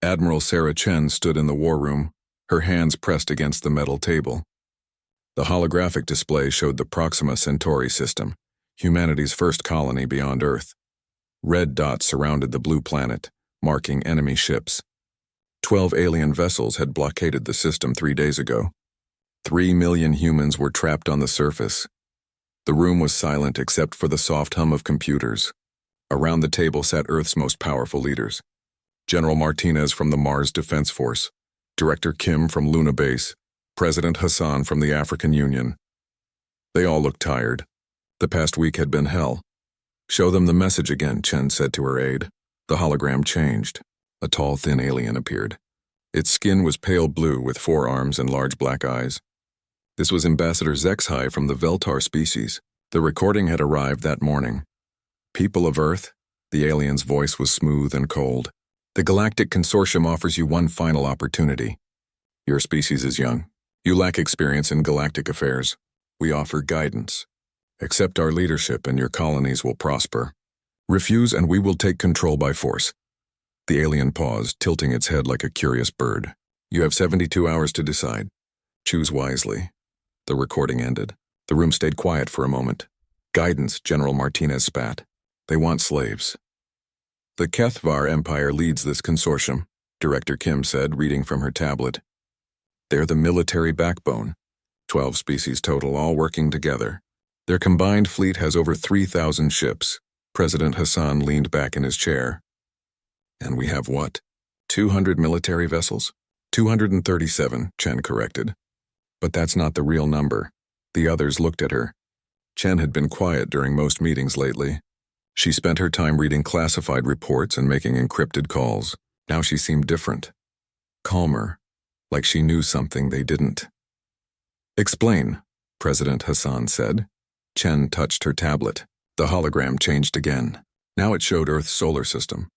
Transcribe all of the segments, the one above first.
Admiral Sarah Chen stood in the war room, her hands pressed against the metal table. The holographic display showed the Proxima Centauri system, humanity's first colony beyond Earth. Red dots surrounded the blue planet, marking enemy ships. 12 alien vessels had blockaded the system 3 days ago. 3 million humans were trapped on the surface. The room was silent except for the soft hum of computers. Around the table sat Earth's most powerful leaders. General Martinez from the Mars Defense Force, Director Kim from Luna Base, President Hassan from the African Union. They all looked tired. The past week had been hell. "Show them the message again," Chen said to her aide. The hologram changed. A tall, thin alien appeared. Its skin was pale blue with 4 arms and large black eyes. This was Ambassador Zexhai from the Veltar species. The recording had arrived that morning. "People of Earth," the alien's voice was smooth and cold. "The Galactic Consortium offers you one final opportunity. Your species is young. You lack experience in galactic affairs. We offer guidance. Accept our leadership and your colonies will prosper. Refuse and we will take control by force." The alien paused, tilting its head like a curious bird. "You have 72 hours to decide. Choose wisely." The recording ended. The room stayed quiet for a moment. "Guidance," General Martinez spat. "They want slaves." "The Kethvar Empire leads this consortium," Director Kim said, reading from her tablet. "They're the military backbone. 12 species total, all working together. Their combined fleet has over 3,000 ships." President Hassan leaned back in his chair. "And we have what? 200 military vessels?" 237, Chen corrected. "But that's not the real number." The others looked at her. Chen had been quiet during most meetings lately. She spent her time reading classified reports and making encrypted calls. Now she seemed different. Calmer, like she knew something they didn't. "Explain," President Hassan said. Chen touched her tablet. The hologram changed again. Now it showed Earth's solar system.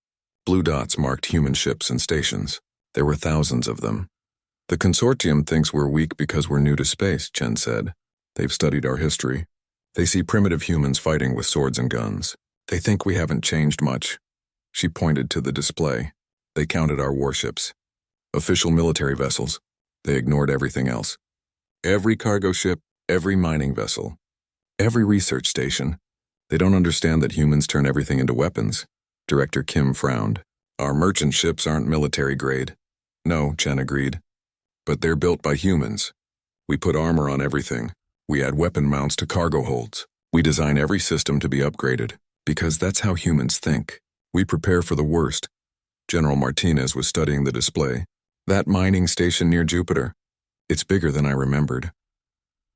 Blue dots marked human ships and stations. There were thousands of them. "The consortium thinks we're weak because we're new to space," Chen said. "They've studied our history. They see primitive humans fighting with swords and guns. They think we haven't changed much." She pointed to the display. "They counted our warships. Official military vessels. They ignored everything else. Every cargo ship, every mining vessel, every research station. They don't understand that humans turn everything into weapons." Director Kim frowned. "Our merchant ships aren't military grade." "No," Chen agreed. "But they're built by humans. We put armor on everything. We add weapon mounts to cargo holds. We design every system to be upgraded, because that's how humans think. We prepare for the worst." General Martinez was studying the display. "That mining station near Jupiter. It's bigger than I remembered."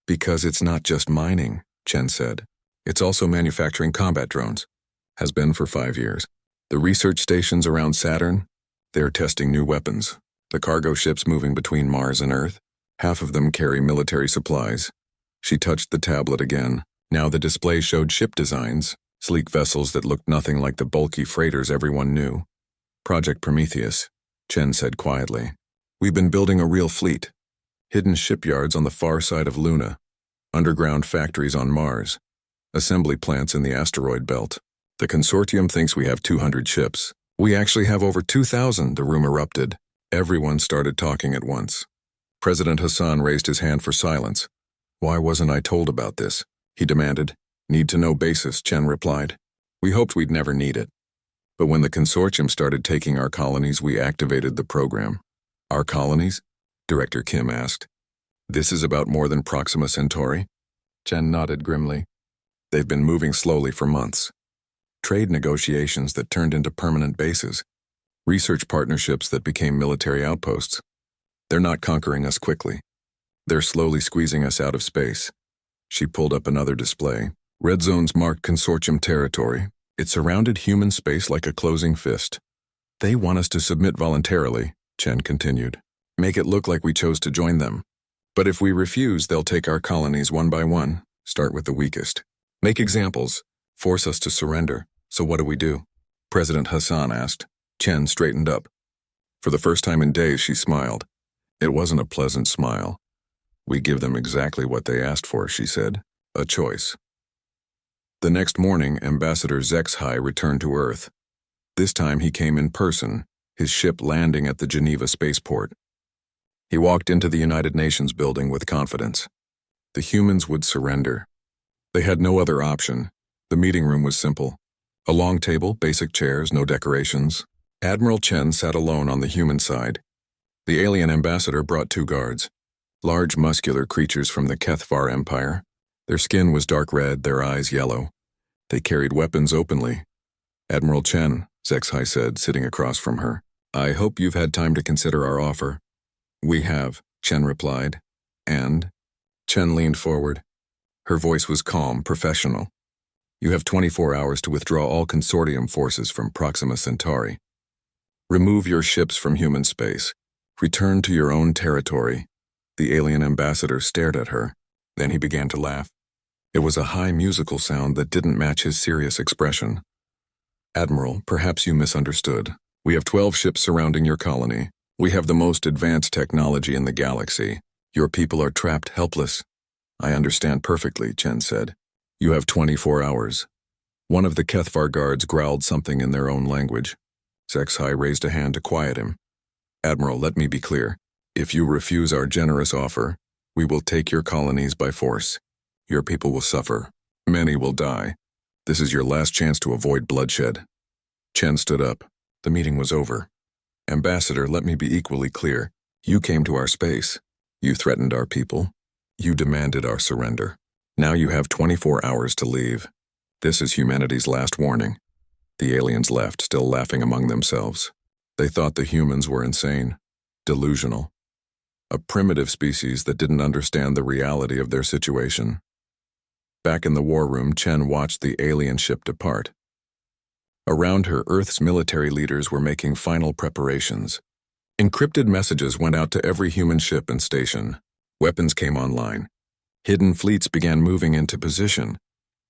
"Because it's not just mining," Chen said. "It's also manufacturing combat drones. Has been for 5 years. The research stations around Saturn, they're testing new weapons. The cargo ships moving between Mars and Earth, half of them carry military supplies." She touched the tablet again. Now the display showed ship designs, sleek vessels that looked nothing like the bulky freighters everyone knew. "Project Prometheus," Chen said quietly. "We've been building a real fleet. Hidden shipyards on the far side of Luna, underground factories on Mars, assembly plants in the asteroid belt. The consortium thinks we have 200 ships. We actually have over 2,000, the room erupted. Everyone started talking at once. President Hassan raised his hand for silence. "Why wasn't I told about this?" he demanded. "Need to know basis," Chen replied. "We hoped we'd never need it. But when the consortium started taking our colonies, we activated the program." "Our colonies?" Director Kim asked. "This is about more than Proxima Centauri?" Chen nodded grimly. "They've been moving slowly for months. Trade negotiations that turned into permanent bases. Research partnerships that became military outposts. They're not conquering us quickly. They're slowly squeezing us out of space." She pulled up another display. Red zones marked consortium territory. It surrounded human space like a closing fist. "They want us to submit voluntarily," Chen continued. "Make it look like we chose to join them. But if we refuse, they'll take our colonies one by one, start with the weakest. Make examples, force us to surrender. So what do?" President Hassan asked. Chen straightened up. For the first time in days, she smiled. It wasn't a pleasant smile. "We give them exactly what they asked for," she said. "A choice." The next morning, Ambassador Zexhai returned to Earth. This time he came in person, his ship landing at the Geneva spaceport. He walked into the United Nations building with confidence. The humans would surrender. They had no other option. The meeting room was simple. A long table, basic chairs, no decorations. Admiral Chen sat alone on the human side. The alien ambassador brought 2 guards, large muscular creatures from the HFY Empire. Their skin was dark red, their eyes yellow. They carried weapons openly. Admiral Chen, Zexhai said, sitting across from her. I hope you've had time to consider our offer. We have, Chen replied. And? Chen leaned forward. Her voice was calm, professional. You have 24 hours to withdraw all consortium forces from Proxima Centauri. Remove your ships from human space. Return to your own territory. The alien ambassador stared at her. Then he began to laugh. It was a high musical sound that didn't match his serious expression. Admiral, perhaps you misunderstood. We have 12 ships surrounding your colony. We have the most advanced technology in the galaxy. Your people are trapped helpless. I understand perfectly, Chen said. You have 24 hours. One of the HFY guards growled something in their own language. Zexhai raised a hand to quiet him. Admiral, let me be clear. If you refuse our generous offer, we will take your colonies by force. Your people will suffer. Many will die. This is your last chance to avoid bloodshed. Chen stood up. The meeting was over. Ambassador, let me be equally clear. You came to our space. You threatened our people. You demanded our surrender. Now you have 24 hours to leave. This is humanity's last warning. The aliens left, still laughing among themselves. They thought the humans were insane, delusional. A primitive species that didn't understand the reality of their situation. Back in the war room, Chen watched the alien ship depart. Around her, Earth's military leaders were making final preparations. Encrypted messages went out to every human ship and station. Weapons came online. Hidden fleets began moving into position.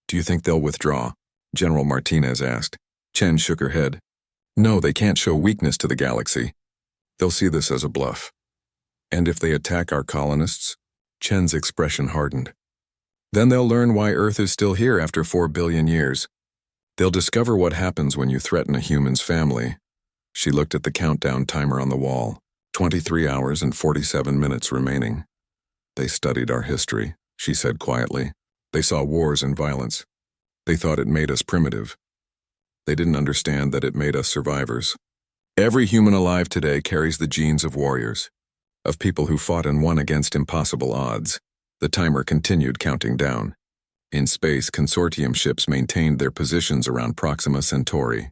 Do you think they'll withdraw? General Martinez asked. Chen shook her head. No, they can't show weakness to the galaxy. They'll see this as a bluff. And if they attack our colonists? Chen's expression hardened. Then they'll learn why Earth is still here after 4 billion years. They'll discover what happens when you threaten a human's family. She looked at the countdown timer on the wall. 23 hours and 47 minutes remaining. They studied our history, she said quietly. They saw wars and violence. They thought it made us primitive. They didn't understand that it made us survivors. Every human alive today carries the genes of warriors, of people who fought and won against impossible odds. The timer continued counting down. In space, consortium ships maintained their positions around Proxima Centauri.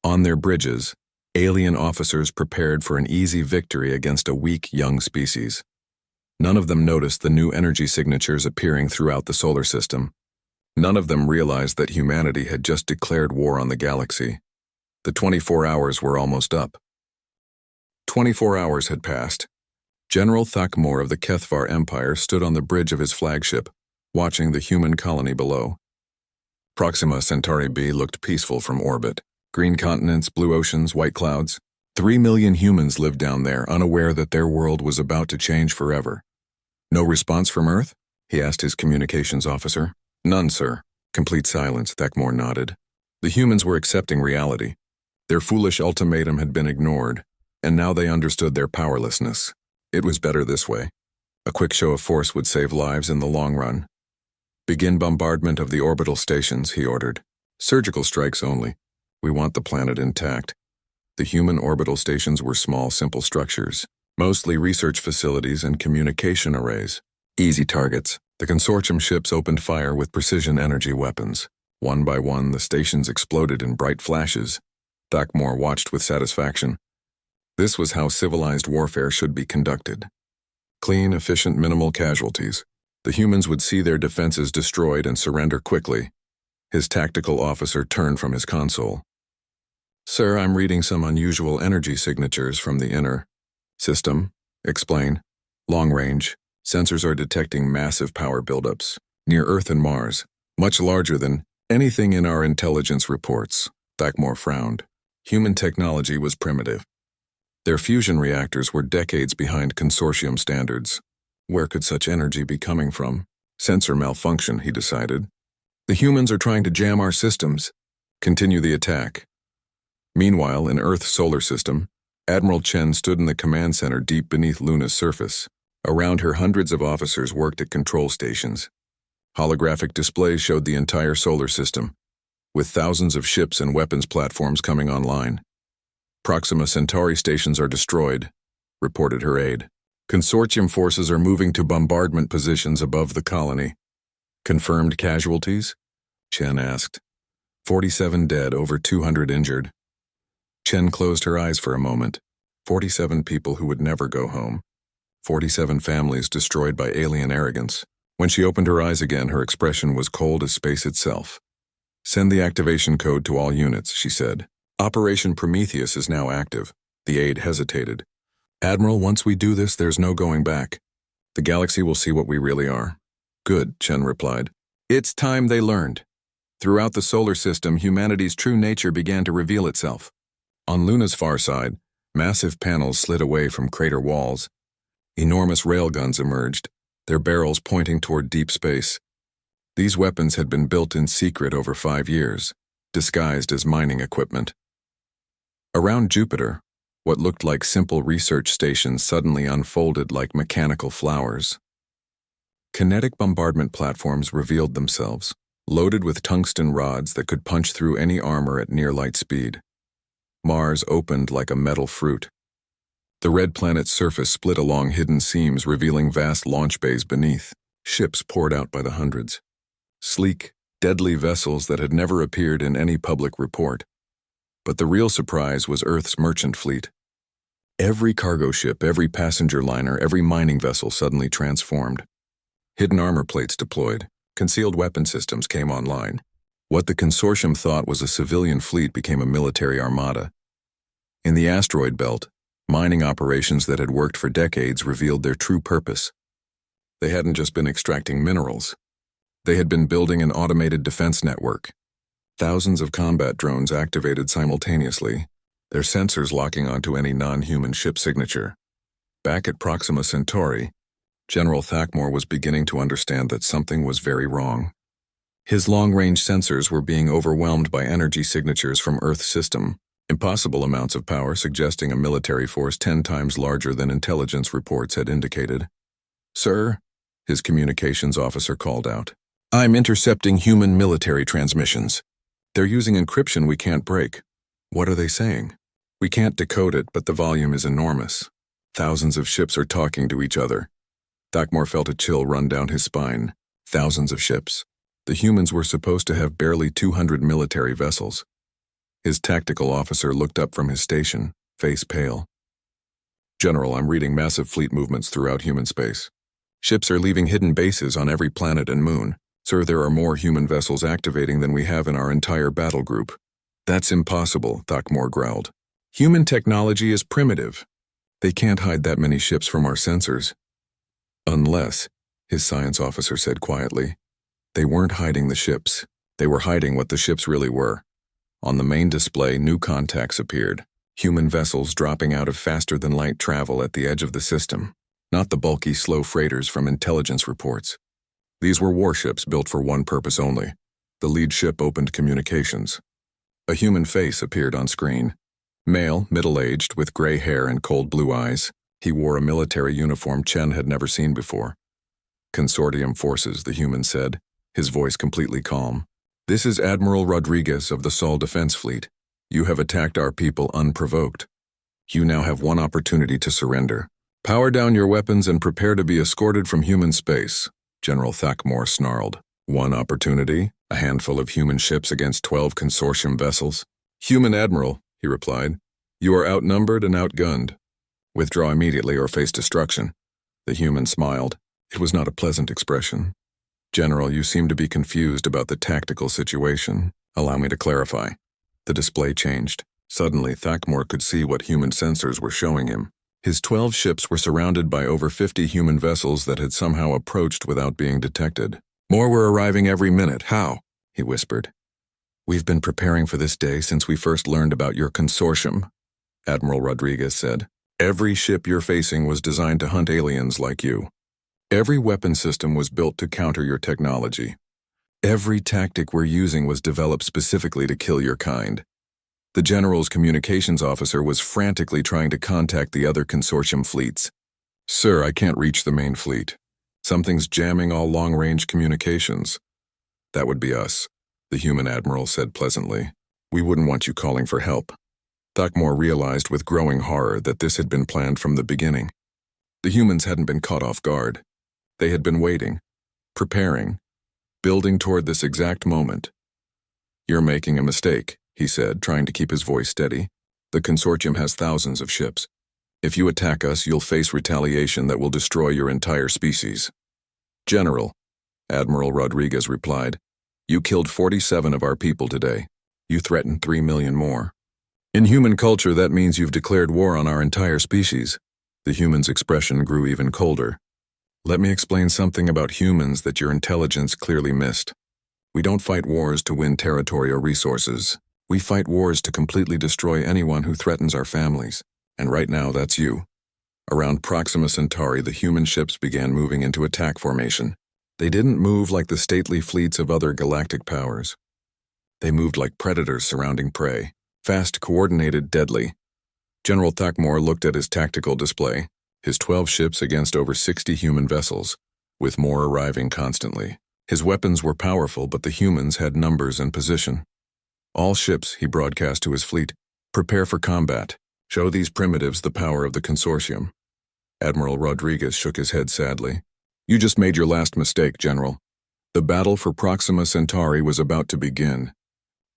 On their bridges, alien officers prepared for an easy victory against a weak young species. None of them noticed the new energy signatures appearing throughout the solar system. None of them realized that humanity had just declared war on the galaxy. The 24 hours were almost up. 24 hours had passed. General Thakmor of the HFY Empire stood on the bridge of his flagship, watching the human colony below. Proxima Centauri B looked peaceful from orbit. Green continents, blue oceans, white clouds. 3 million humans lived down there, unaware that their world was about to change forever. No response from Earth? He asked his communications officer. None, sir. Complete silence, Thakmor nodded. The humans were accepting reality. Their foolish ultimatum had been ignored, and now they understood their powerlessness. It was better this way. A quick show of force would save lives in the long run. Begin bombardment of the orbital stations, he ordered. Surgical strikes only. We want the planet intact. The human orbital stations were small, simple structures, mostly research facilities and communication arrays. Easy targets. The consortium ships opened fire with precision energy weapons. One by one, the stations exploded in bright flashes. Thakmor watched with satisfaction. This was how civilized warfare should be conducted. Clean, efficient, minimal casualties. The humans would see their defenses destroyed and surrender quickly. His tactical officer turned from his console. Sir, I'm reading some unusual energy signatures from the inner system. Explain. Long range. Sensors are detecting massive power buildups near Earth and Mars, much larger than anything in our intelligence reports. Thakmor frowned. Human technology was primitive. Their fusion reactors were decades behind consortium standards. Where could such energy be coming from? Sensor malfunction, he decided. The humans are trying to jam our systems. Continue the attack. Meanwhile, in Earth's solar system, Admiral Chen stood in the command center deep beneath Luna's surface. Around her, hundreds of officers worked at control stations. Holographic displays showed the entire solar system, with thousands of ships and weapons platforms coming online. Proxima Centauri stations are destroyed, reported her aide. Consortium forces are moving to bombardment positions above the colony. Confirmed casualties? Chen asked. 47 dead, over 200 injured. Chen closed her eyes for a moment. 47 people who would never go home. 47 families destroyed by alien arrogance. When she opened her eyes again, her expression was cold as space itself. Send the activation code to all units, she said. Operation Prometheus is now active. The aide hesitated. Admiral, once we do this, there's no going back. The galaxy will see what we really are. Good, Chen replied. It's time they learned. Throughout the solar system, humanity's true nature began to reveal itself. On Luna's far side, massive panels slid away from crater walls. Enormous railguns emerged, their barrels pointing toward deep space. These weapons had been built in secret over 5 years, disguised as mining equipment. Around Jupiter, what looked like simple research stations suddenly unfolded like mechanical flowers. Kinetic bombardment platforms revealed themselves, loaded with tungsten rods that could punch through any armor at near light speed. Mars opened like a metal fruit. The red planet's surface split along hidden seams, revealing vast launch bays beneath. Ships poured out by the hundreds. Sleek, deadly vessels that had never appeared in any public report. But the real surprise was Earth's merchant fleet. Every cargo ship, every passenger liner, every mining vessel suddenly transformed. Hidden armor plates deployed. Concealed weapon systems came online. What the consortium thought was a civilian fleet became a military armada. In the asteroid belt, mining operations that had worked for decades revealed their true purpose. They hadn't just been extracting minerals. They had been building an automated defense network. Thousands of combat drones activated simultaneously, their sensors locking onto any non-human ship signature. Back at Proxima Centauri, General Thakmore was beginning to understand that something was very wrong. His long-range sensors were being overwhelmed by energy signatures from Earth's system, impossible amounts of power suggesting a military force 10 times larger than intelligence reports had indicated. Sir, his communications officer called out. I'm intercepting human military transmissions. They're using encryption we can't break. What are they saying? We can't decode it, but the volume is enormous. Thousands of ships are talking to each other. Thakmore felt a chill run down his spine. Thousands of ships. The humans were supposed to have barely 200 military vessels. His tactical officer looked up from his station, face pale. General, I'm reading massive fleet movements throughout human space. Ships are leaving hidden bases on every planet and moon. Sir, there are more human vessels activating than we have in our entire battle group. That's impossible, Thakmore growled. Human technology is primitive. They can't hide that many ships from our sensors. Unless, his science officer said quietly, they weren't hiding the ships. They were hiding what the ships really were. On the main display, new contacts appeared. Human vessels dropping out of faster-than-light travel at the edge of the system, not the bulky, slow freighters from intelligence reports. These were warships built for one purpose only. The lead ship opened communications. A human face appeared on screen. Male, middle-aged, with gray hair and cold blue eyes. He wore a military uniform Chen had never seen before. Consortium forces, the human said, his voice completely calm. This is Admiral Rodriguez of the Sol Defense Fleet. You have attacked our people unprovoked. You now have one opportunity to surrender. Power down your weapons and prepare to be escorted from human space, General Thakmore snarled. One opportunity? A handful of human ships against 12 consortium vessels? Human Admiral, he replied. You are outnumbered and outgunned. Withdraw immediately or face destruction. The human smiled. It was not a pleasant expression. General, you seem to be confused about the tactical situation. Allow me to clarify. The display changed. Suddenly, Thakmore could see what human sensors were showing him. His 12 ships were surrounded by over 50 human vessels that had somehow approached without being detected. More were arriving every minute. How? He whispered. We've been preparing for this day since we first learned about your consortium, Admiral Rodriguez said. Every ship you're facing was designed to hunt aliens like you. Every weapon system was built to counter your technology. Every tactic we're using was developed specifically to kill your kind. The general's communications officer was frantically trying to contact the other consortium fleets. "Sir, I can't reach the main fleet. Something's jamming all long-range communications." "That would be us," the human admiral said pleasantly. "We wouldn't want you calling for help." Thakmor realized with growing horror that this had been planned from the beginning. The humans hadn't been caught off guard. They had been waiting, preparing, building toward this exact moment. "You're making a mistake," he said, trying to keep his voice steady. "The consortium has thousands of ships. If you attack us, you'll face retaliation that will destroy your entire species." "General," Admiral Rodriguez replied, "you killed 47 of our people today. You threatened 3 million more. In human culture, that means you've declared war on our entire species." The human's expression grew even colder. "Let me explain something about humans that your intelligence clearly missed. We don't fight wars to win territory or resources. We fight wars to completely destroy anyone who threatens our families. And right now, that's you." Around Proxima Centauri, the human ships began moving into attack formation. They didn't move like the stately fleets of other galactic powers. They moved like predators surrounding prey, fast, coordinated, deadly. General Thakmor looked at his tactical display, his 12 ships against over 60 human vessels, with more arriving constantly. His weapons were powerful, but the humans had numbers and position. "All ships," he broadcast to his fleet, "prepare for combat. Show these primitives the power of the consortium." Admiral Rodriguez shook his head sadly. "You just made your last mistake, General. The battle for Proxima Centauri was about to begin,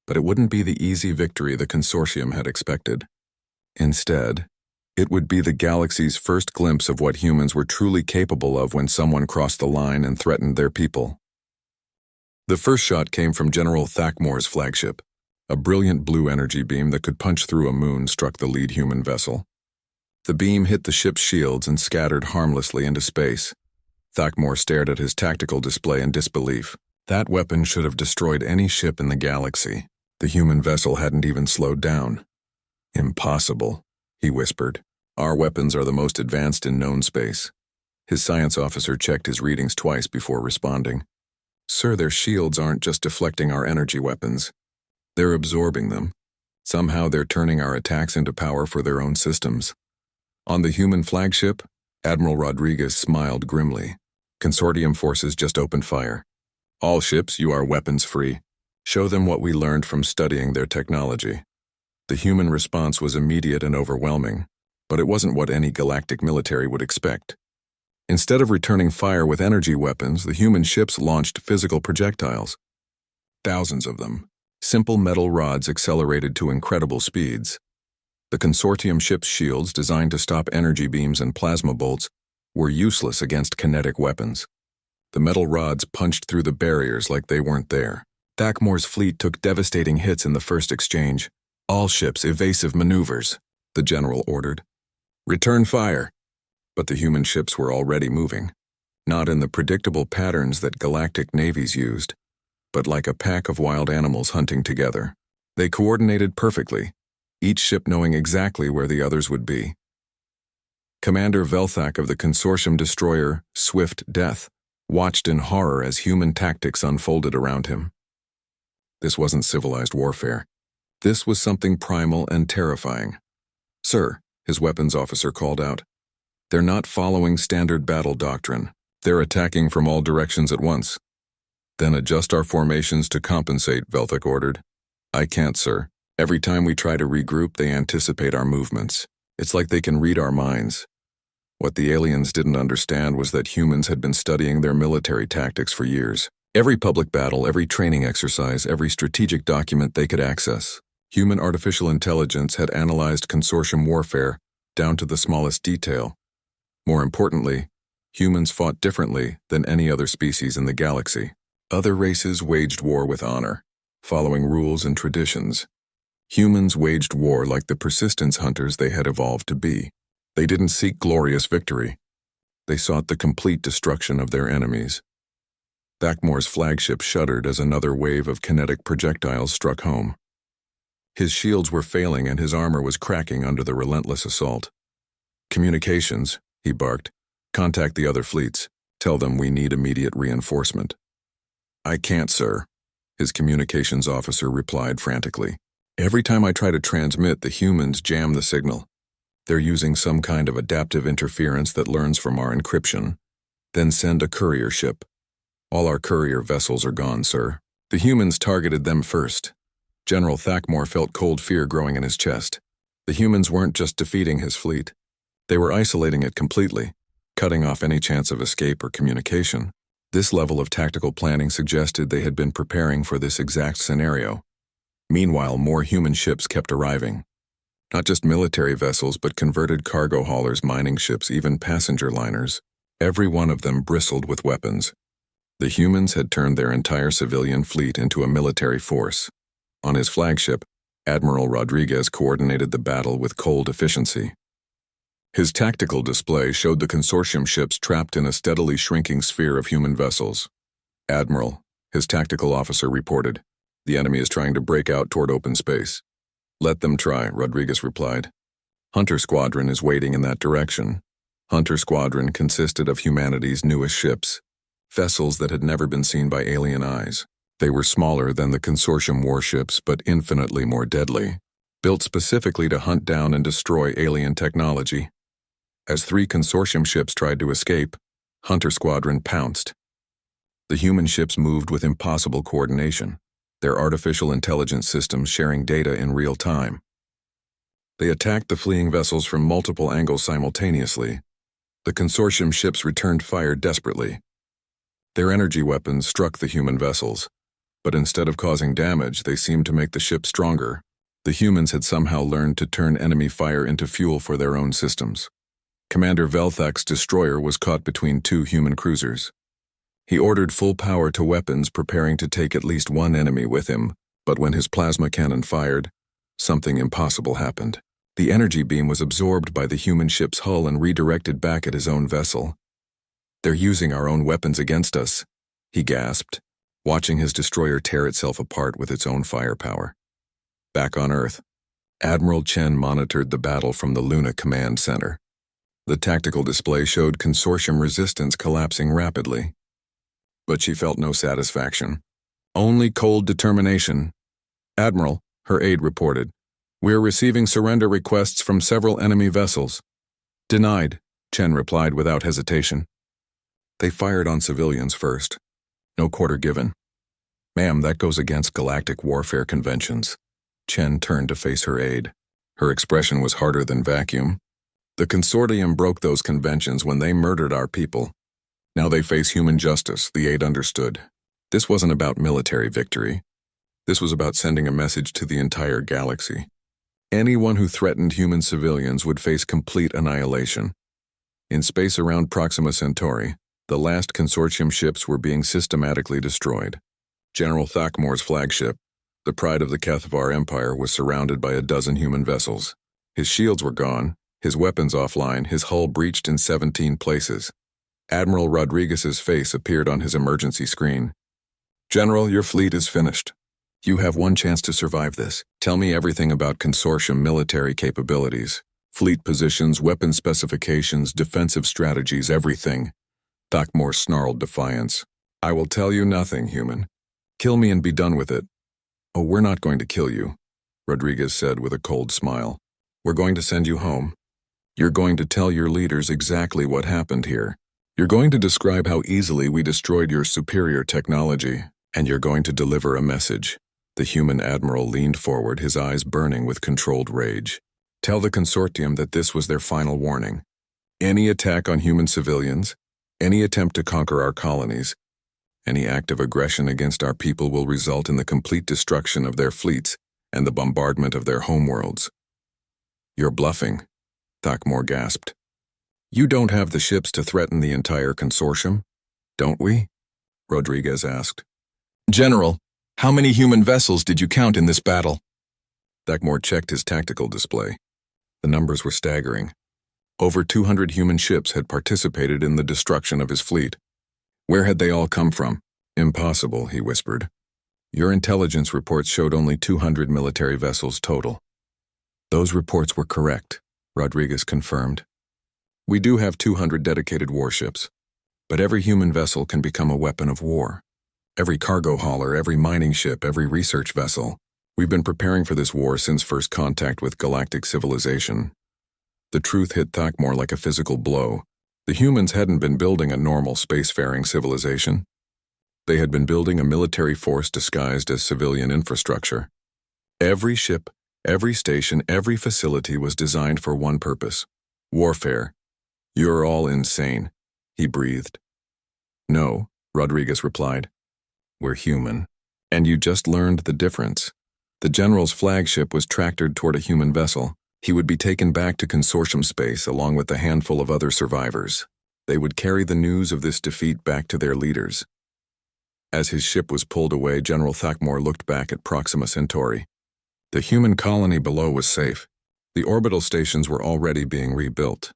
but it wouldn't be the easy victory the consortium had expected. Instead, it would be the galaxy's first glimpse of what humans were truly capable of when someone crossed the line and threatened their people." The first shot came from General Thakmor's flagship. A brilliant blue energy beam that could punch through a moon struck the lead human vessel. The beam hit the ship's shields and scattered harmlessly into space. Thakmor stared at his tactical display in disbelief. That weapon should have destroyed any ship in the galaxy. The human vessel hadn't even slowed down. "Impossible," he whispered. "Our weapons are the most advanced in known space." His science officer checked his readings twice before responding. "Sir, their shields aren't just deflecting our energy weapons. They're absorbing them. Somehow they're turning our attacks into power for their own systems." On the human flagship, Admiral Rodriguez smiled grimly. "Consortium forces just opened fire. All ships, you are weapons-free. Show them what we learned from studying their technology." The human response was immediate and overwhelming, but it wasn't what any galactic military would expect. Instead of returning fire with energy weapons, the human ships launched physical projectiles. Thousands of them. Simple metal rods accelerated to incredible speeds. The consortium ship's shields, designed to stop energy beams and plasma bolts, were useless against kinetic weapons. The metal rods punched through the barriers like they weren't there. Thakmor's fleet took devastating hits in the first exchange. "All ships, evasive maneuvers," the general ordered. "Return fire." But the human ships were already moving. Not in the predictable patterns that galactic navies used, but like a pack of wild animals hunting together. They coordinated perfectly, each ship knowing exactly where the others would be. Commander Velthak of the consortium destroyer, Swift Death, watched in horror as human tactics unfolded around him. This wasn't civilized warfare. This was something primal and terrifying. "Sir," his weapons officer called out, "they're not following standard battle doctrine. They're attacking from all directions at once." "Then adjust our formations to compensate," Velthak ordered. "I can't, sir. Every time we try to regroup, they anticipate our movements. It's like they can read our minds." What the aliens didn't understand was that humans had been studying their military tactics for years. Every public battle, every training exercise, every strategic document they could access. Human artificial intelligence had analyzed consortium warfare down to the smallest detail. More importantly, humans fought differently than any other species in the galaxy. Other races waged war with honor, following rules and traditions. Humans waged war like the persistence hunters they had evolved to be. They didn't seek glorious victory. They sought the complete destruction of their enemies. Thakmor's flagship shuddered as another wave of kinetic projectiles struck home. His shields were failing and his armor was cracking under the relentless assault. "Communications," he barked. "Contact the other fleets. Tell them we need immediate reinforcement." "I can't, sir," his communications officer replied frantically. Every time I try to transmit, the humans jam the signal. They're using some kind of adaptive interference that learns from our encryption. Then send a courier ship. All our courier vessels are gone, sir. The humans targeted them first. General Thakmore felt cold fear growing in his chest. The humans weren't just defeating his fleet. They were isolating it completely, cutting off any chance of escape or communication. This level of tactical planning suggested they had been preparing for this exact scenario. Meanwhile, more human ships kept arriving. Not just military vessels, but converted cargo haulers, mining ships, even passenger liners. Every one of them bristled with weapons. The humans had turned their entire civilian fleet into a military force. On his flagship, Admiral Rodriguez coordinated the battle with cold efficiency. His tactical display showed the consortium ships trapped in a steadily shrinking sphere of human vessels. "Admiral," his tactical officer reported, "the enemy is trying to break out toward open space." "Let them try," Rodriguez replied. Hunter Squadron is waiting in that direction. Hunter Squadron consisted of humanity's newest ships, vessels that had never been seen by alien eyes. They were smaller than the consortium warships, but infinitely more deadly, built specifically to hunt down and destroy alien technology. As 3 consortium ships tried to escape, Hunter Squadron pounced. The human ships moved with impossible coordination, their artificial intelligence systems sharing data in real time. They attacked the fleeing vessels from multiple angles simultaneously. The consortium ships returned fire desperately. Their energy weapons struck the human vessels, but instead of causing damage, they seemed to make the ship stronger. The humans had somehow learned to turn enemy fire into fuel for their own systems. Commander Velthak's destroyer was caught between 2 human cruisers. He ordered full power to weapons, preparing to take at least one enemy with him, but when his plasma cannon fired, something impossible happened. The energy beam was absorbed by the human ship's hull and redirected back at his own vessel. "They're using our own weapons against us," he gasped, watching his destroyer tear itself apart with its own firepower. Back on Earth, Admiral Chen monitored the battle from the Luna Command Center. The tactical display showed consortium resistance collapsing rapidly. But she felt no satisfaction. Only cold determination. "Admiral," her aide reported, "we're receiving surrender requests from several enemy vessels." "Denied," Chen replied without hesitation. "They fired on civilians first. No quarter given." "Ma'am, that goes against galactic warfare conventions." Chen turned to face her aide. Her expression was harder than vacuum. "The consortium broke those conventions when they murdered our people. Now they face human justice," the aide understood. This wasn't about military victory. This was about sending a message to the entire galaxy. Anyone who threatened human civilians would face complete annihilation. In space around Proxima Centauri, the last consortium ships were being systematically destroyed. General Thakmore's flagship, the pride of the Cathavar Empire, was surrounded by a dozen human vessels. His shields were gone, his weapons offline, his hull breached in 17 places. Admiral Rodriguez's face appeared on his emergency screen. "General, your fleet is finished. You have one chance to survive this. Tell me everything about consortium military capabilities, fleet positions, weapon specifications, defensive strategies, everything." Thakmore snarled defiance. "I will tell you nothing, human. Kill me and be done with it." "Oh, we're not going to kill you," Rodriguez said with a cold smile. "We're going to send you home. You're going to tell your leaders exactly what happened here. You're going to describe how easily we destroyed your superior technology, and you're going to deliver a message." The human admiral leaned forward, his eyes burning with controlled rage. "Tell the consortium that this was their final warning. Any attack on human civilians, any attempt to conquer our colonies, any act of aggression against our people will result in the complete destruction of their fleets and the bombardment of their homeworlds." "You're bluffing," Thakmore gasped. "You don't have the ships to threaten the entire consortium, don't we?" Rodriguez asked. "General, how many human vessels did you count in this battle?" Thakmore checked his tactical display. The numbers were staggering. Over 200 human ships had participated in the destruction of his fleet. Where had they all come from? "Impossible," he whispered. "Your intelligence reports showed only 200 military vessels total." "Those reports were correct," Rodriguez confirmed. "We do have 200 dedicated warships, but every human vessel can become a weapon of war. Every cargo hauler, every mining ship, every research vessel. We've been preparing for this war since first contact with galactic civilization. The truth hit Thakmor like a physical blow. The humans hadn't been building a normal spacefaring civilization. They had been building a military force disguised as civilian infrastructure. Every ship, every station, every facility was designed for one purpose: warfare. "You're all insane," he breathed. "No," Rodriguez replied. "We're human. And you just learned the difference." The general's flagship was tractored toward a human vessel. He would be taken back to consortium space along with a handful of other survivors. They would carry the news of this defeat back to their leaders. As his ship was pulled away, General Thakmor looked back at Proxima Centauri. The human colony below was safe. The orbital stations were already being rebuilt.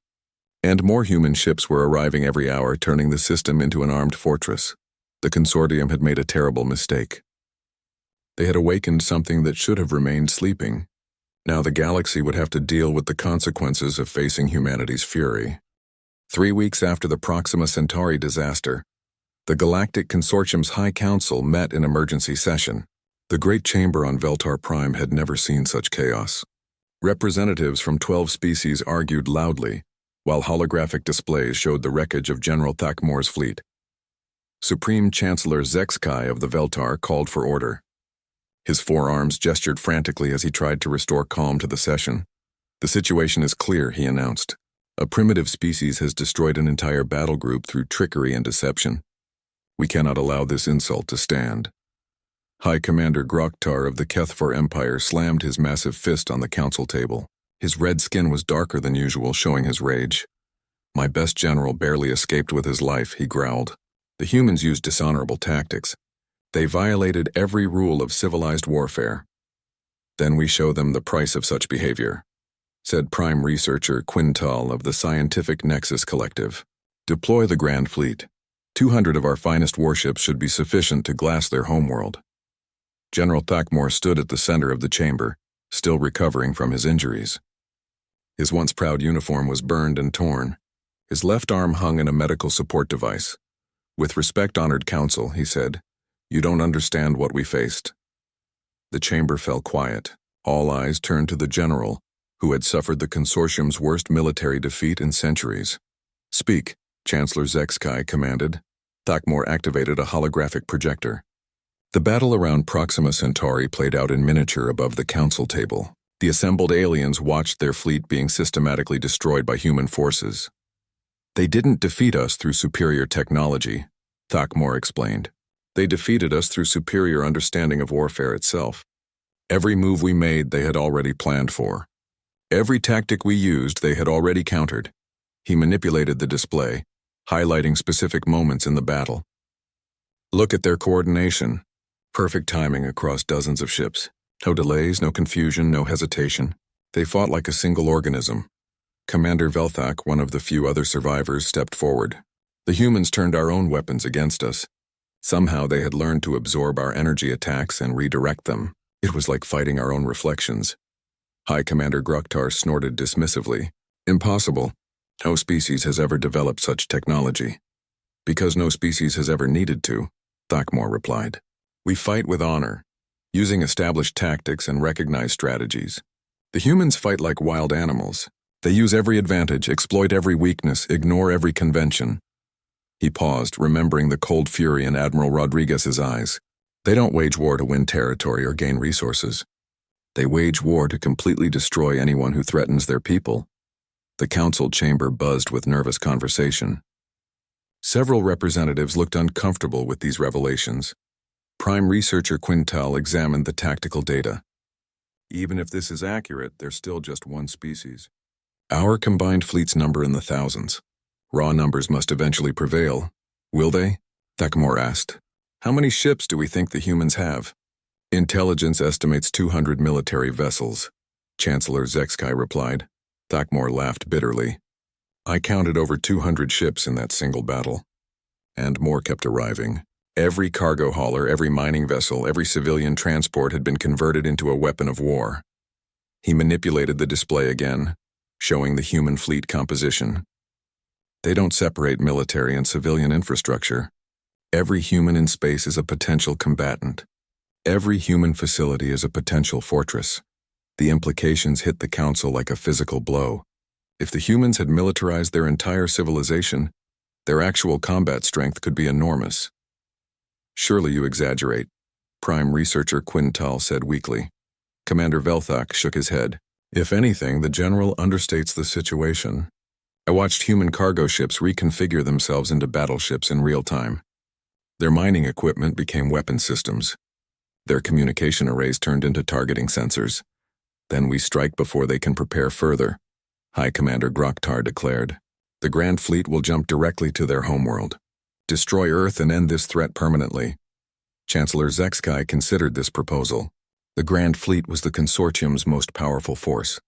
And more human ships were arriving every hour, turning the system into an armed fortress. The consortium had made a terrible mistake. They had awakened something that should have remained sleeping. Now the galaxy would have to deal with the consequences of facing humanity's fury. 3 weeks after the Proxima Centauri disaster, the Galactic Consortium's High Council met in emergency session. The Great Chamber on Veltar Prime had never seen such chaos. Representatives from 12 species argued loudly, while holographic displays showed the wreckage of General Thakmor's fleet. Supreme Chancellor Zexkai of the Veltar called for order. His forearms gestured frantically as he tried to restore calm to the session. "The situation is clear," he announced. "A primitive species has destroyed an entire battle group through trickery and deception. We cannot allow this insult to stand." High Commander Groktar of the Kethfor Empire slammed his massive fist on the council table. His red skin was darker than usual, showing his rage. "My best general barely escaped with his life," he growled. "The humans used dishonorable tactics. They violated every rule of civilized warfare. Then we show them the price of such behavior," said Prime Researcher Quintal of the Scientific Nexus Collective. "Deploy the Grand Fleet. 200 of our finest warships should be sufficient to glass their homeworld." General Thakmor stood at the center of the chamber, still recovering from his injuries. His once proud uniform was burned and torn. His left arm hung in a medical support device. "With respect, honored council," he said, "you don't understand what we faced." The chamber fell quiet. All eyes turned to the general, who had suffered the consortium's worst military defeat in centuries. "Speak," Chancellor Zexkai commanded. Thakmor activated a holographic projector. The battle around Proxima Centauri played out in miniature above the council table. The assembled aliens watched their fleet being systematically destroyed by human forces. "They didn't defeat us through superior technology," Thakmor explained. "They defeated us through superior understanding of warfare itself. Every move we made they had already planned for. Every tactic we used they had already countered." He manipulated the display, highlighting specific moments in the battle. "Look at their coordination. Perfect timing across dozens of ships. No delays, no confusion, no hesitation. They fought like a single organism." Commander Velthak, one of the few other survivors, stepped forward. "The humans turned our own weapons against us. Somehow they had learned to absorb our energy attacks and redirect them. It was like fighting our own reflections." High Commander Groktar snorted dismissively. "Impossible. No species has ever developed such technology." "Because no species has ever needed to," Thakmor replied. "We fight with honor, using established tactics and recognized strategies. The humans fight like wild animals. They use every advantage, exploit every weakness, ignore every convention." He paused, remembering the cold fury in Admiral Rodriguez's eyes. "They don't wage war to win territory or gain resources. They wage war to completely destroy anyone who threatens their people." The council chamber buzzed with nervous conversation. Several representatives looked uncomfortable with these revelations. Prime Researcher Quintal examined the tactical data. "Even if this is accurate, they're still just one species. Our combined fleets number in the thousands. Raw numbers must eventually prevail. Will they?" Thakmor asked. "How many ships do we think the humans have?" "Intelligence estimates 200 military vessels," Chancellor Zexkai replied. Thakmor laughed bitterly. "I counted over 200 ships in that single battle. And more kept arriving. Every cargo hauler, every mining vessel, every civilian transport had been converted into a weapon of war." He manipulated the display again, showing the human fleet composition. "They don't separate military and civilian infrastructure. Every human in space is a potential combatant. Every human facility is a potential fortress. The implications hit the Council like a physical blow. If the humans had militarized their entire civilization, their actual combat strength could be enormous. Surely you exaggerate, Prime Researcher Quintal said weakly. Commander Velthak shook his head. If anything, the General understates the situation. I watched human cargo ships reconfigure themselves into battleships in real time. Their mining equipment became weapon systems. Their communication arrays turned into targeting sensors. Then we strike before they can prepare further, High Commander Groktar declared. The Grand Fleet will jump directly to their homeworld. Destroy Earth and end this threat permanently. Chancellor Zekskai considered this proposal. The Grand Fleet was the consortium's most powerful force.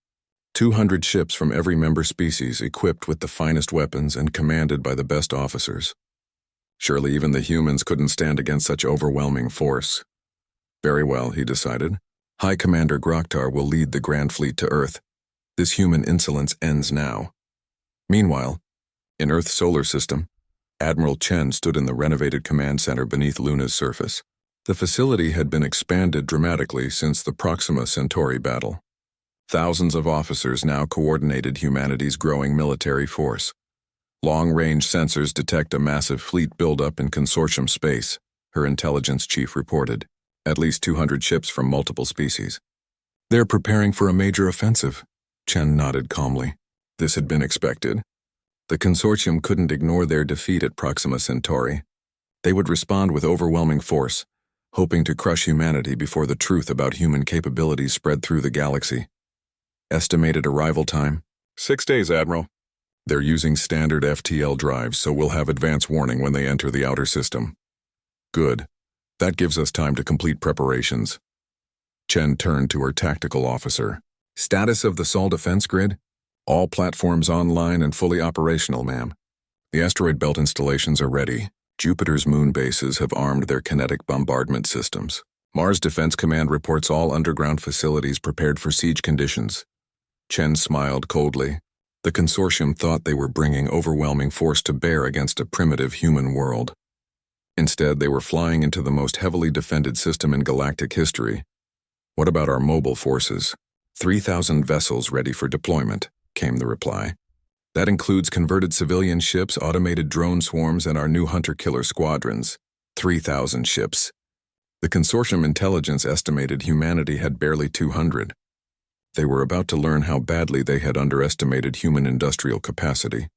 200 ships from every member species equipped with the finest weapons and commanded by the best officers. Surely even the humans couldn't stand against such overwhelming force. Very well, he decided. High Commander Groktar will lead the Grand Fleet to Earth. This human insolence ends now. Meanwhile, in Earth's solar system, Admiral Chen stood in the renovated command center beneath Luna's surface. The facility had been expanded dramatically since the Proxima Centauri battle. Thousands of officers now coordinated humanity's growing military force. Long-range sensors detect a massive fleet buildup in consortium space, her intelligence chief reported. At least 200 ships from multiple species. They're preparing for a major offensive, Chen nodded calmly. This had been expected. The consortium couldn't ignore their defeat at Proxima Centauri. They would respond with overwhelming force, hoping to crush humanity before the truth about human capabilities spread through the galaxy. Estimated arrival time? 6 days, Admiral. They're using standard FTL drives, so we'll have advance warning when they enter the outer system. Good. That gives us time to complete preparations. Chen turned to her tactical officer. Status of the Sol defense grid? All platforms online and fully operational, ma'am. The asteroid belt installations are ready. Jupiter's moon bases have armed their kinetic bombardment systems. Mars Defense Command reports all underground facilities prepared for siege conditions. Chen smiled coldly. The consortium thought they were bringing overwhelming force to bear against a primitive human world. Instead, they were flying into the most heavily defended system in galactic history. What about our mobile forces? 3,000 vessels ready for deployment, came the reply. That includes converted civilian ships, automated drone swarms, and our new hunter-killer squadrons. 3,000 ships. The consortium intelligence estimated humanity had barely 200. They were about to learn how badly they had underestimated human industrial capacity.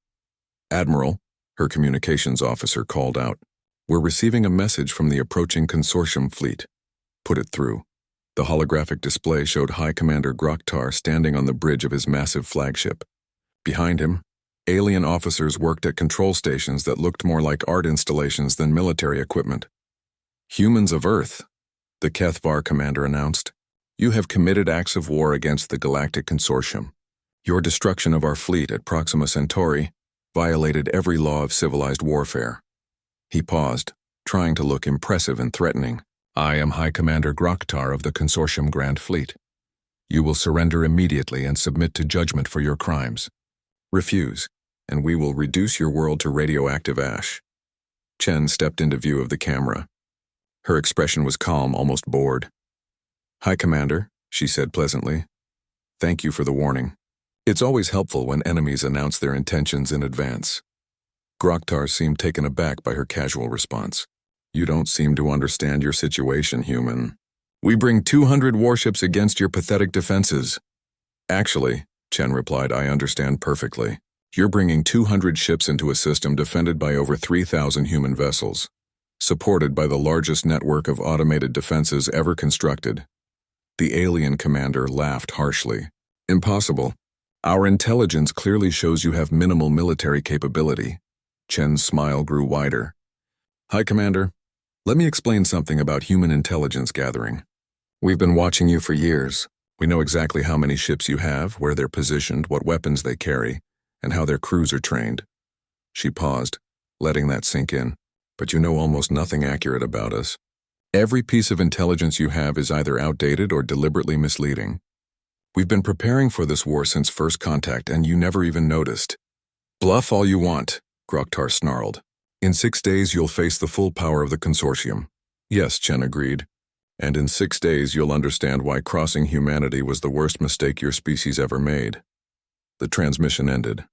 Admiral, her communications officer called out. We're receiving a message from the approaching consortium fleet. Put it through. The holographic display showed High Commander Groktar standing on the bridge of his massive flagship. Behind him, alien officers worked at control stations that looked more like art installations than military equipment. Humans of Earth, the Kethvar commander announced. You have committed acts of war against the Galactic Consortium. Your destruction of our fleet at Proxima Centauri violated every law of civilized warfare. He paused, trying to look impressive and threatening. I am High Commander Groktar of the Consortium Grand Fleet. You will surrender immediately and submit to judgment for your crimes. Refuse, and we will reduce your world to radioactive ash. Chen stepped into view of the camera. Her expression was calm, almost bored. High Commander, she said pleasantly. Thank you for the warning. It's always helpful when enemies announce their intentions in advance. Groktar seemed taken aback by her casual response. You don't seem to understand your situation, human. We bring 200 warships against your pathetic defenses. Actually, Chen replied, I understand perfectly. You're bringing 200 ships into a system defended by over 3,000 human vessels, supported by the largest network of automated defenses ever constructed. The alien commander laughed harshly. Impossible. Our intelligence clearly shows you have minimal military capability. Chen's smile grew wider. High Commander, let me explain something about human intelligence gathering. We've been watching you for years. We know exactly how many ships you have, where they're positioned, what weapons they carry, and how their crews are trained. She paused, letting that sink in. But you know almost nothing accurate about us. Every piece of intelligence you have is either outdated or deliberately misleading. We've been preparing for this war since first contact, and you never even noticed. Bluff all you want, Groktar snarled. In 6 days, you'll face the full power of the consortium. Yes, Chen agreed. And in 6 days you'll understand why crossing humanity was the worst mistake your species ever made. The transmission ended.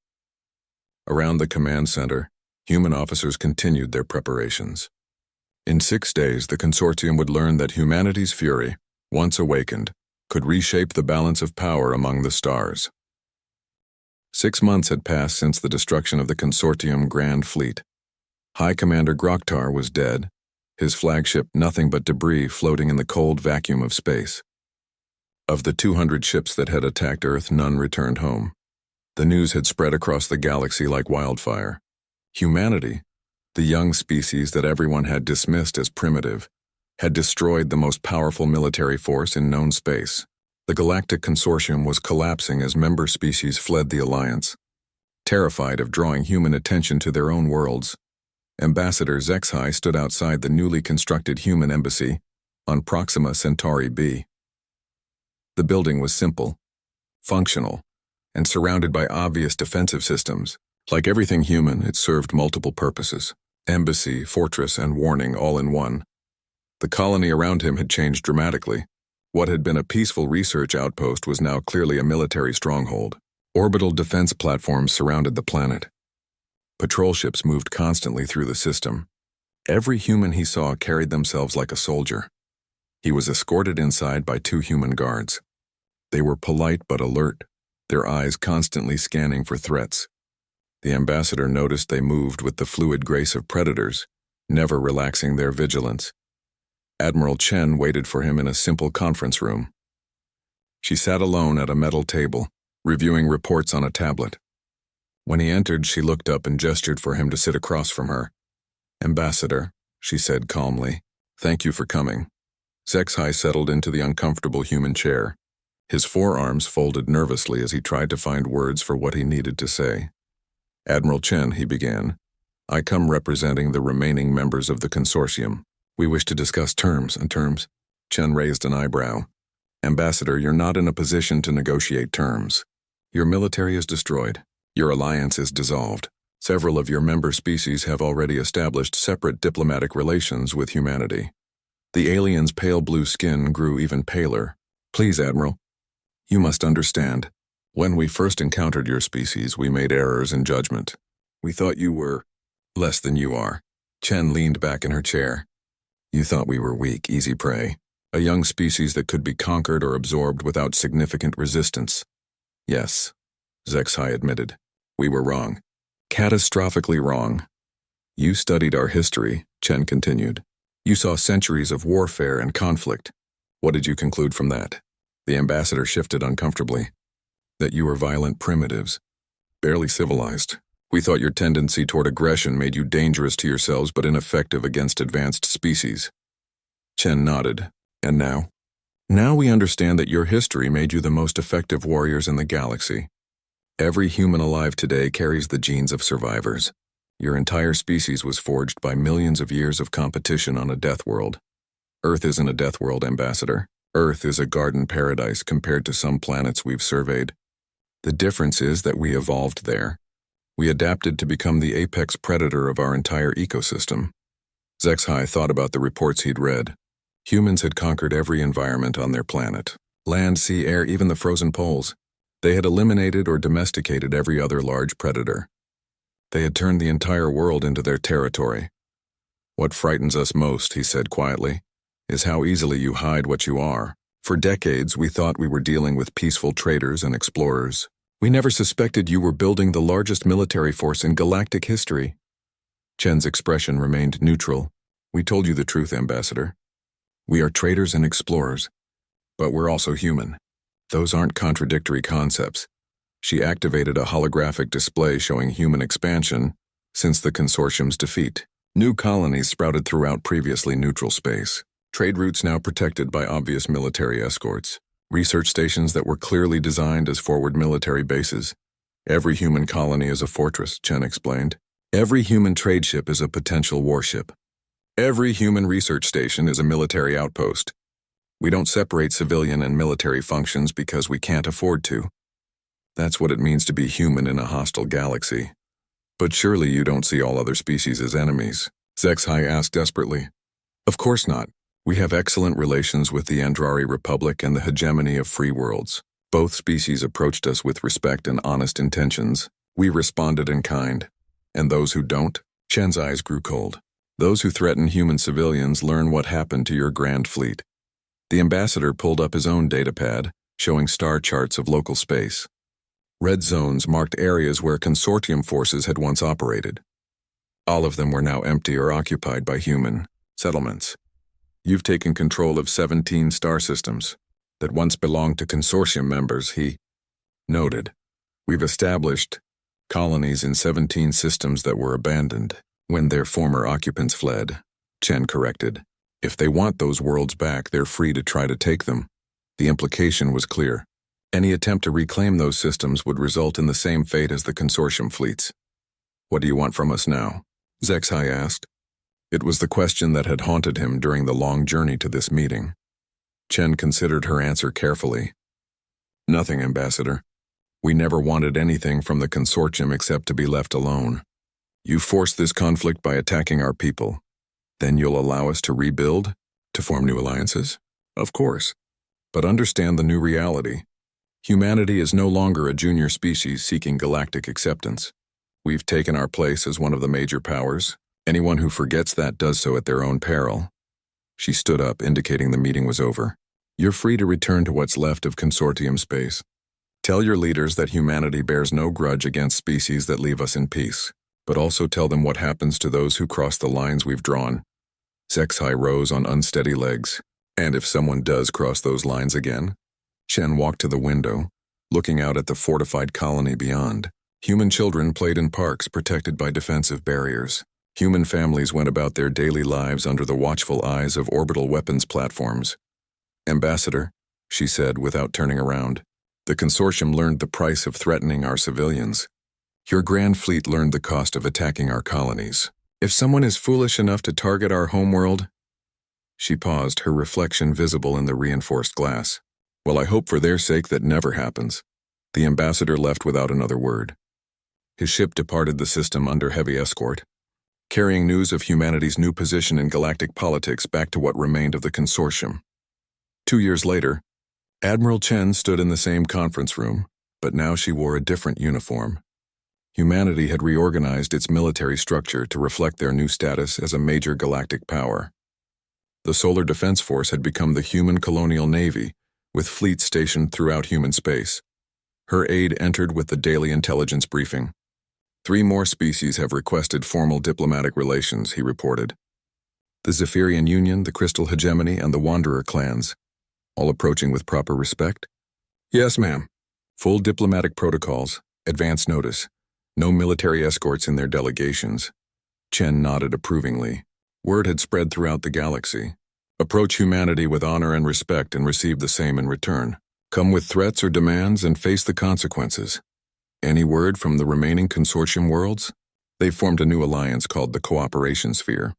Around the command center, human officers continued their preparations. In 6 days, the consortium would learn that humanity's fury, once awakened, could reshape the balance of power among the stars. 6 months had passed since the destruction of the consortium Grand Fleet. High Commander Groktar was dead, his flagship nothing but debris floating in the cold vacuum of space. Of the 200 ships that had attacked Earth, none returned home. The news had spread across the galaxy like wildfire. Humanity, the young species that everyone had dismissed as primitive, had destroyed the most powerful military force in known space. The Galactic Consortium was collapsing as member species fled the Alliance. Terrified of drawing human attention to their own worlds, Ambassador HFY stood outside the newly constructed human embassy on Proxima Centauri B. The building was simple, functional, and surrounded by obvious defensive systems. Like everything human, it served multiple purposes: embassy, fortress, and warning all in one. The colony around him had changed dramatically. What had been a peaceful research outpost was now clearly a military stronghold. Orbital defense platforms surrounded the planet. Patrol ships moved constantly through the system. Every human he saw carried themselves like a soldier. He was escorted inside by 2 human guards. They were polite but alert, their eyes constantly scanning for threats. The ambassador noticed they moved with the fluid grace of predators, never relaxing their vigilance. Admiral Chen waited for him in a simple conference room. She sat alone at a metal table, reviewing reports on a tablet. When he entered, she looked up and gestured for him to sit across from her. "Ambassador," she said calmly, "thank you for coming." HFY settled into the uncomfortable human chair. His forearms folded nervously as he tried to find words for what he needed to say. "Admiral Chen," he began, "I come representing the remaining members of the consortium. We wish to discuss terms. Chen raised an eyebrow. "Ambassador, you're not in a position to negotiate terms. Your military is destroyed. Your alliance is dissolved. Several of your member species have already established separate diplomatic relations with humanity." The alien's pale blue skin grew even paler. "Please, Admiral, you must understand. When we first encountered your species, we made errors in judgment. We thought you were less than you are." Chen leaned back in her chair. "You thought we were weak, easy prey, a young species that could be conquered or absorbed without significant resistance." "Yes," HFY admitted. "We were wrong. Catastrophically wrong. You studied our history," Chen continued. "You saw centuries of warfare and conflict. What did you conclude from that?" The ambassador shifted uncomfortably. "That you were violent primitives, barely civilized. We thought your tendency toward aggression made you dangerous to yourselves but ineffective against advanced species." Chen nodded. "And now?" "Now we understand that your history made you the most effective warriors in the galaxy. Every human alive today carries the genes of survivors. Your entire species was forged by millions of years of competition on a death world. Earth isn't a death world, Ambassador. Earth is a garden paradise compared to some planets we've surveyed. The difference is that we evolved there. We adapted to become the apex predator of our entire ecosystem." HFY thought about the reports he'd read. Humans had conquered every environment on their planet. Land, sea, air, even the frozen poles. They had eliminated or domesticated every other large predator. They had turned the entire world into their territory. "What frightens us most," he said quietly, "is how easily you hide what you are. For decades, we thought we were dealing with peaceful traders and explorers. We never suspected you were building the largest military force in galactic history." Chen's expression remained neutral. "We told you the truth, Ambassador. We are traders and explorers, but we're also human. Those aren't contradictory concepts." She activated a holographic display showing human expansion since the consortium's defeat. New colonies sprouted throughout previously neutral space. Trade routes now protected by obvious military escorts. Research stations that were clearly designed as forward military bases. Every human colony is a fortress, Chen explained. Every human trade ship is a potential warship. Every human research station is a military outpost. We don't separate civilian and military functions because we can't afford to. That's what it means to be human in a hostile galaxy. But surely you don't see all other species as enemies? HFY asked desperately. Of course not. We have excellent relations with the Andrari Republic and the hegemony of free worlds. Both species approached us with respect and honest intentions. We responded in kind. And those who don't? Chen's eyes grew cold. Those who threaten human civilians learn what happened to your grand fleet. The ambassador pulled up his own datapad, showing star charts of local space. Red zones marked areas where consortium forces had once operated. All of them were now empty or occupied by human settlements. You've taken control of 17 star systems that once belonged to consortium members, he noted. We've established colonies in 17 systems that were abandoned when their former occupants fled, Chen corrected. If they want those worlds back, they're free to try to take them. The implication was clear. Any attempt to reclaim those systems would result in the same fate as the consortium fleets. What do you want from us now? Zexai asked. It was the question that had haunted him during the long journey to this meeting. Chen considered her answer carefully. Nothing, Ambassador. We never wanted anything from the consortium except to be left alone. You forced this conflict by attacking our people. Then you'll allow us to rebuild, to form new alliances? Of course. But understand the new reality. Humanity is no longer a junior species seeking galactic acceptance. We've taken our place as one of the major powers. Anyone who forgets that does so at their own peril. She stood up, indicating the meeting was over. You're free to return to what's left of consortium space. Tell your leaders that humanity bears no grudge against species that leave us in peace, but also tell them what happens to those who cross the lines we've drawn. Zexai rose on unsteady legs. And if someone does cross those lines again? Chen walked to the window, looking out at the fortified colony beyond. Human children played in parks protected by defensive barriers. Human families went about their daily lives under the watchful eyes of orbital weapons platforms. Ambassador, she said without turning around, the consortium learned the price of threatening our civilians. Your grand fleet learned the cost of attacking our colonies. If someone is foolish enough to target our homeworld... She paused, her reflection visible in the reinforced glass. Well, I hope for their sake that never happens. The ambassador left without another word. His ship departed the system under heavy escort, carrying news of humanity's new position in galactic politics back to what remained of the consortium. 2 years later, Admiral Chen stood in the same conference room, but now she wore a different uniform. Humanity had reorganized its military structure to reflect their new status as a major galactic power. The Solar Defense Force had become the human colonial navy, with fleets stationed throughout human space. Her aide entered with the daily intelligence briefing. 3 more species have requested formal diplomatic relations, he reported. The Zephyrian Union, the Crystal Hegemony, and the Wanderer clans, all approaching with proper respect? Yes, ma'am. Full diplomatic protocols, advance notice, no military escorts in their delegations. Chen nodded approvingly. Word had spread throughout the galaxy. Approach humanity with honor and respect and receive the same in return. Come with threats or demands and face the consequences. Any word from the remaining consortium worlds? They formed a new alliance called the Cooperation Sphere.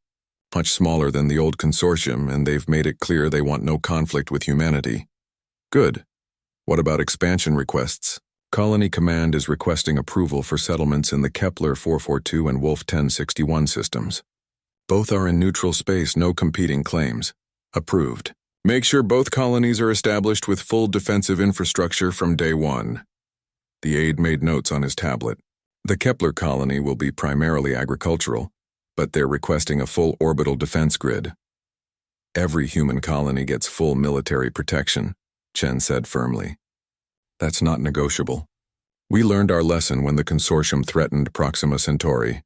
Much smaller than the old consortium, and they've made it clear they want no conflict with humanity. Good. What about expansion requests? Colony Command is requesting approval for settlements in the Kepler 442 and Wolf 1061 systems. Both are in neutral space, no competing claims. Approved. Make sure both colonies are established with full defensive infrastructure from day one. The aide made notes on his tablet. The Kepler colony will be primarily agricultural, but they're requesting a full orbital defense grid. Every human colony gets full military protection, Chen said firmly. That's not negotiable. We learned our lesson when the consortium threatened Proxima Centauri.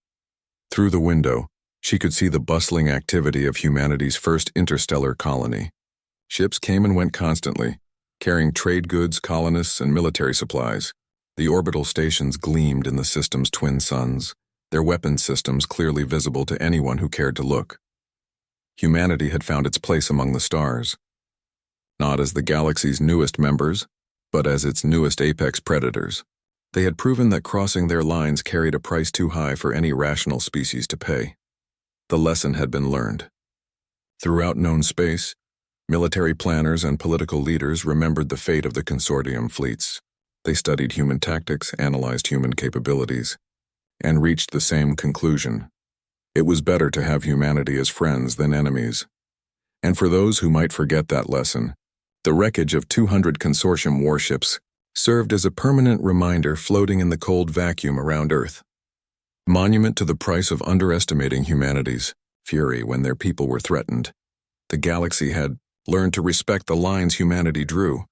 Through the window, she could see the bustling activity of humanity's first interstellar colony. Ships came and went constantly, carrying trade goods, colonists, and military supplies. The orbital stations gleamed in the system's twin suns, their weapons systems clearly visible to anyone who cared to look. Humanity had found its place among the stars, not as the galaxy's newest members, but as its newest apex predators. They had proven that crossing their lines carried a price too high for any rational species to pay. The lesson had been learned. Throughout known space, military planners and political leaders remembered the fate of the consortium fleets. They studied human tactics, analyzed human capabilities, and reached the same conclusion. It was better to have humanity as friends than enemies. And for those who might forget that lesson, the wreckage of 200 consortium warships served as a permanent reminder floating in the cold vacuum around Earth. Monument to the price of underestimating humanity's fury when their people were threatened. The galaxy had learned to respect the lines humanity drew,